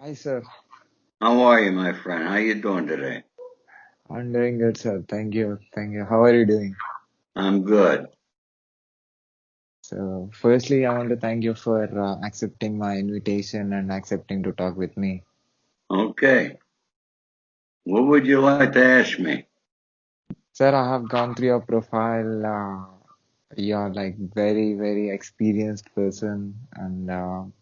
Hi, sir. How are you, my friend? How you doing today? I'm doing good, sir. Thank you. Thank you. How are you doing? I'm good. So, firstly, I want to thank you for accepting my invitation and accepting to talk with me. Okay. What would you like to ask me? Sir, I have gone through your profile. You're like very, very experienced person, and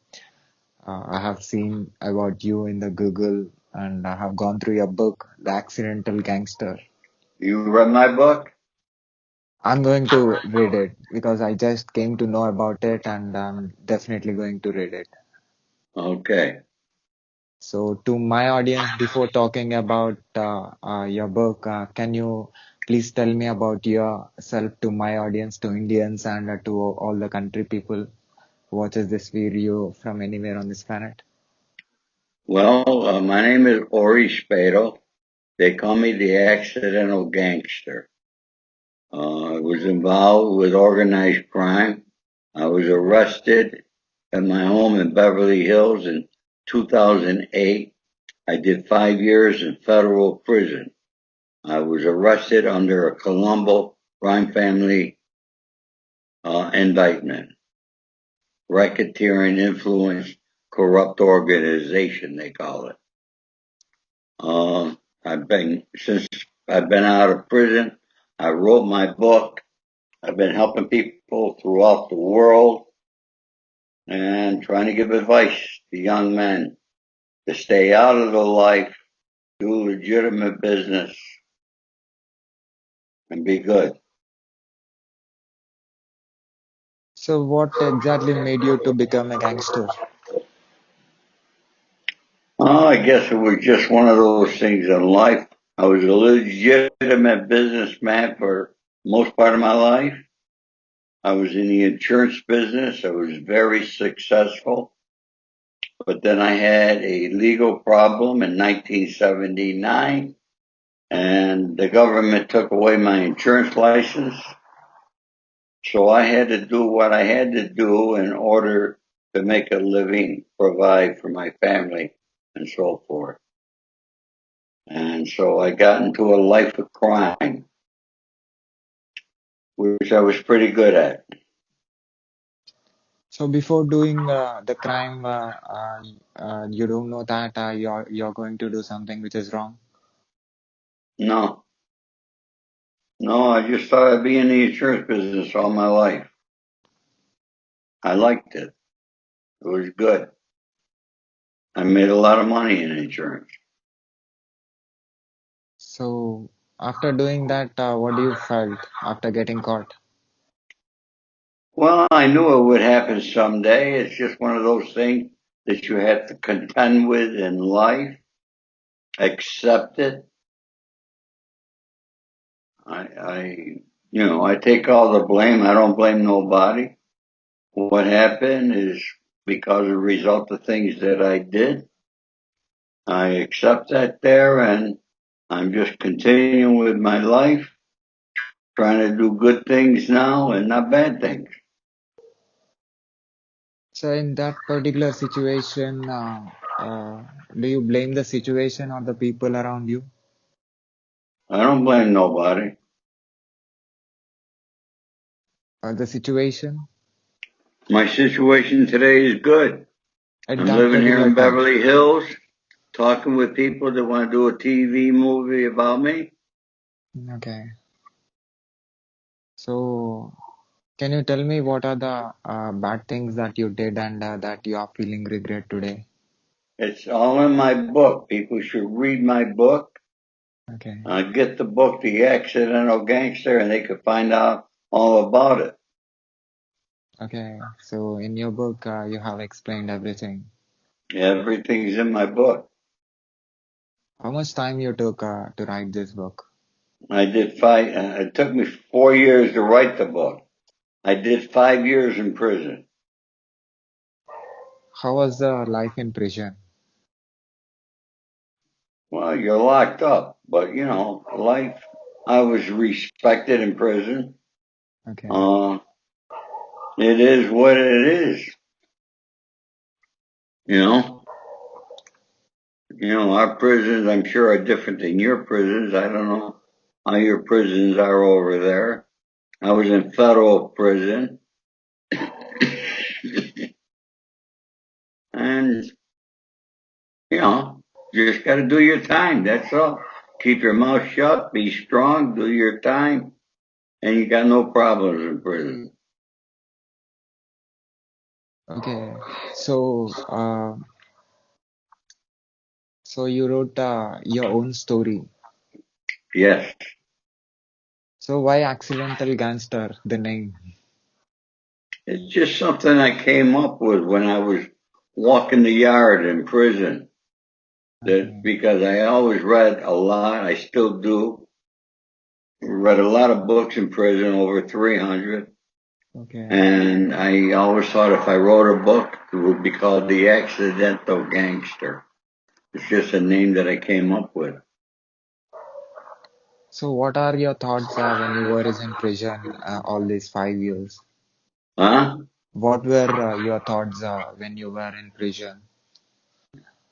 I have seen about you in the Google, and I have gone through your book, The Accidental Gangster. You read my book? I'm going to read it because I just came to know about it, and I'm definitely going to read it. Okay. So, to my audience, before talking about your book, can you please tell me about yourself to my audience, to Indians, and to all the country people who watches this video from anywhere on this planet? Well, my name is Ori Spado. They call me the accidental gangster. I was involved with organized crime. I was arrested at my home in Beverly Hills in 2008. I did 5 years in federal prison. I was arrested under a Colombo crime family indictment. Racketeering influence corrupt organization, they call it. Uh, since I've been out of prison, I wrote my book. I've been helping people throughout the world and trying to give advice to young men to stay out of the life, do legitimate business, and be good. So, what exactly made you to become a gangster? I guess it was just one of those things in life. I was a legitimate businessman for most part of my life. I was in the insurance business. I was very successful. But then I had a legal problem in 1979, and the government took away my insurance license. So I had to do what I had to do in order to make a living, provide for my family, and so forth. And so I got into a life of crime, which I was pretty good at. So, before doing the crime, you don't know that you're going to do something which is wrong. No, no, I just thought I'd be in the insurance business all my life. I liked it. It was good. I made a lot of money in insurance. So, after doing that, what do you felt after getting caught? Well, I knew it would happen someday. It's just one of those things that you have to contend with in life, accept it. I, I take all the blame. I don't blame nobody. What happened is because of the result of things that I did. I accept that there and I'm just continuing with my life, trying to do good things now and not bad things. So in that particular situation, do you blame the situation or the people around you? I don't blame nobody. Or the situation My situation today is good. at I'm that living here particular in time? Beverly Hills, talking with people that want to do a TV movie about me. Okay. So can you tell me what are the bad things that you did and that you are feeling regret today? It's all in my book. People should read my book. Okay. Get the book, The Accidental Gangster, and they could find out all about it. Okay. So in your book, you have explained everything. Everything's in my book. How much time you took to write this book? I did five. It took me 4 years to write the book. I did 5 years in prison. How was the life in prison? Well, you're locked up, but life. I was respected in prison. Okay. Uh, it is what it is. You know. Our prisons, I'm sure, are different than your prisons. I don't know how your prisons are over there. I was in federal prison, and you know, you just got to do your time. That's all. Keep your mouth shut, be strong, do your time, and you got no problems in prison. Okay. So, so you wrote your own story. Yes, So why Accidental Gangster, the name? it's just something I came up with when I was walking the yard in prison. That Okay. because I always read a lot, I still do. Read a lot of books in prison, over 300. Okay. And I always thought if I wrote a book, it would be called The Accidental Gangster. It's just a name that I came up with. So what are your thoughts when you were in prison all these 5 years? Huh? What were your thoughts when you were in prison?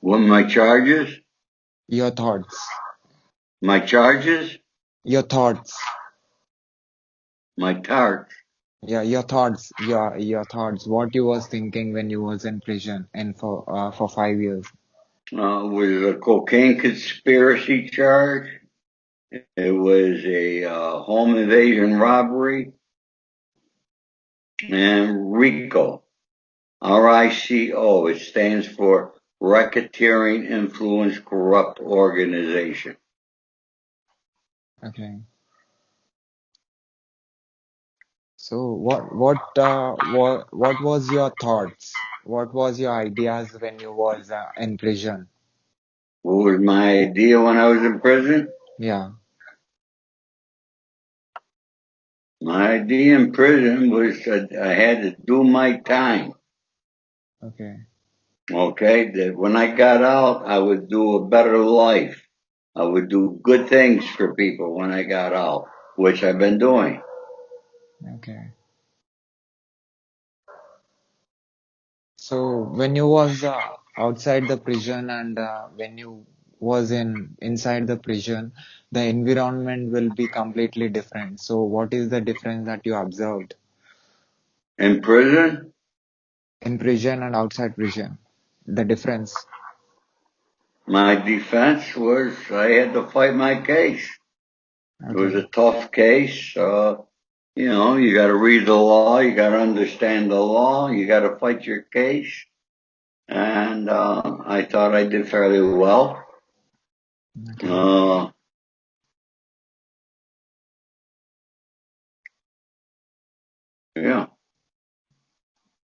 What my charges? Your thoughts. My charges? Your thoughts. My tarts. Yeah, your thoughts. Your thoughts. What you was thinking when you was in prison and for 5 years. Was a cocaine conspiracy charge. It was a home invasion robbery and RICO. RICO. It stands for Racketeering Influence Corrupt Organization. Okay. So what was your thoughts? What was your ideas when you was in prison? What was my idea when I was in prison? Yeah. My idea in prison was that I had to do my time. Okay. Okay, that when I got out, I would do a better life. I would do good things for people when I got out, which I've been doing. Okay. So when you was outside the prison and when you was in inside the prison, the environment will be completely different. So what is the difference that you observed In prison, in prison and outside prison? The difference. my defense was I had to fight my case. It was Okay. a tough case. You got to read the law, you got to understand the law, you got to fight your case. And I thought I did fairly well. Okay. Uh, yeah,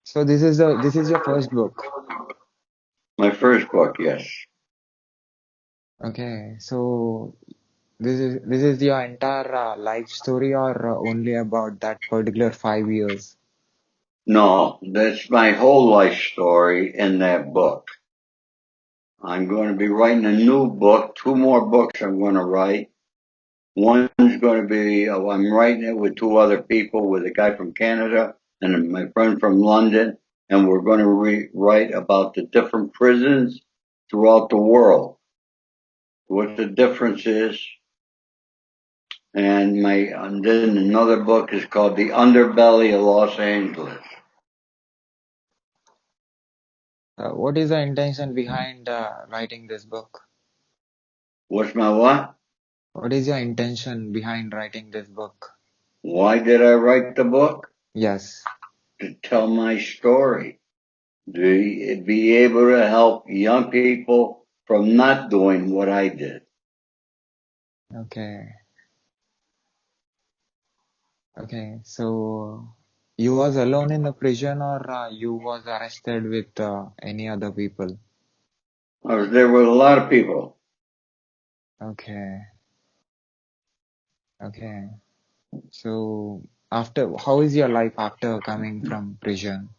So this is your first book. my first book, yes. Okay. So this is your entire life story or only about that particular 5 years? No, that's my whole life story in that book. I'm going to be writing a new book, two more books I'm going to write. One's going to be, I'm writing it with two other people, with a guy from Canada and my friend from London, and we're going to write about the different prisons throughout the world, what the difference is. And then another book is called The Underbelly of Los Angeles. What is the intention behind writing this book? What's my what? What is your intention behind writing this book? Why did I write the book? Yes. To tell my story. Be able to help young people from not doing what I did. Okay. Okay. So you was alone in the prison or you was arrested with any other people? I was there with a lot of people. Okay. Okay. So after, how is your life after coming from prison?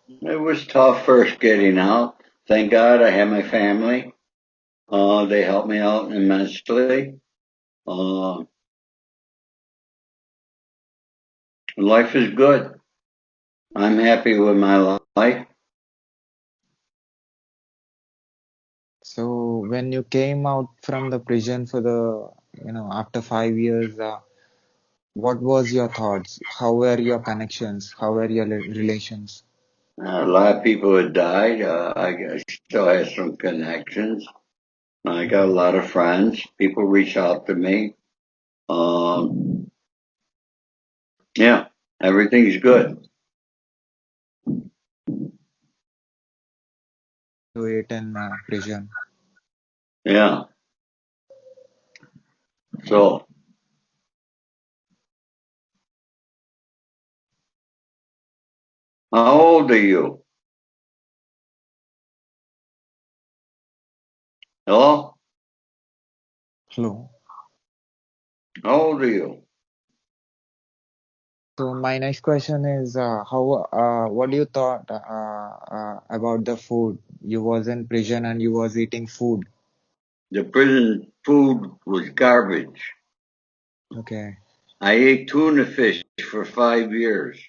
It was tough first getting out. Thank God I had my family. They helped me out immensely. Uh, Life is good. I'm happy with my life. So when you came out from the prison for the, after 5 years, what was your thoughts? How were your connections? How were your relations? A lot of people had died. I still have some connections. I got a Mhm. lot of friends. People reach out to me. Um, yeah, everything's good. You ate in prison. Yeah. So, how old are you? Hello? Hello. How old are you? So my next question is, what do you thought about the food? You was in prison and you was eating food. The prison food was garbage. Okay. I ate tuna fish for 5 years.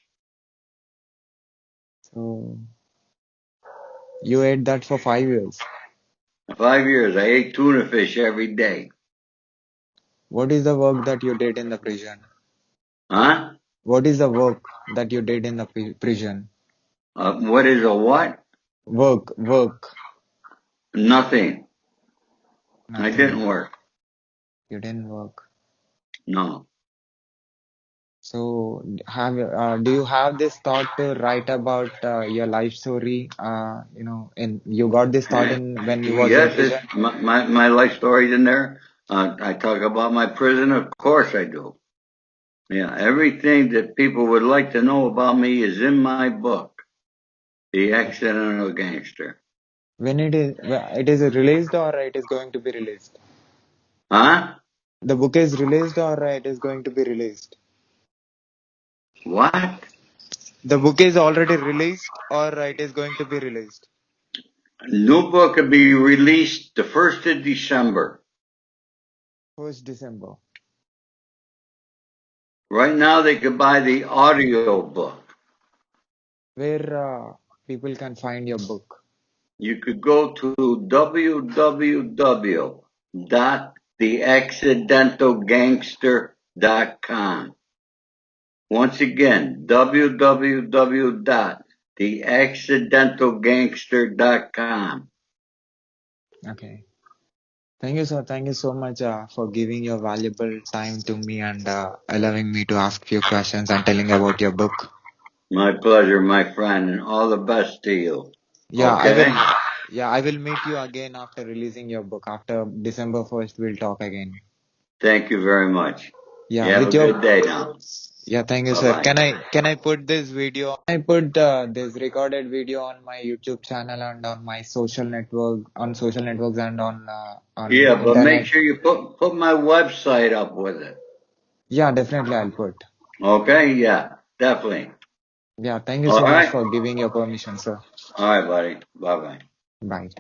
So you ate that for 5 years. 5 years, I ate tuna fish every day. What is the work that you did in the prison? Huh? What is the work that you did in the prison? What is a what? Work. Nothing. I Nothing. didn't work. You didn't work. No. So do you have this thought to write about your life story? And you got this thought in when you was in Yes, it's prison. my life story's in there. I talk about my prison, of course I do. Yeah, everything that people would like to know about me is in my book, The Accidental Gangster. When it is released or it is going to be released? Huh? The book is released or it is going to be released? What? The book is already released or it is going to be released? New book will be released the 1st of December. 1st December. Right now, they could buy the audio book. Where people can find your book. You could go to www.theaccidentalgangster.com. Once again, www.theaccidentalgangster.com. Okay. Thank you so much for giving your valuable time to me and allowing me to ask few questions and telling about your book. My pleasure, my friend, and all the best to you. Yeah, I Okay? will. Yeah, I will meet you again after releasing your book. After December 1st, we'll talk again. Thank you very much. Yeah, You have a with your. good day now. Yeah, thank you, Bye sir. bye. Can I put this video? Can I put this recorded video on my YouTube channel and on my social networks and on Yeah, but make internet? sure you put my website up with it. Yeah, definitely I'll put. Okay? Yeah, definitely. Yeah, thank you All so much right? for giving your permission, sir. All right, buddy. Bye bye. Bye.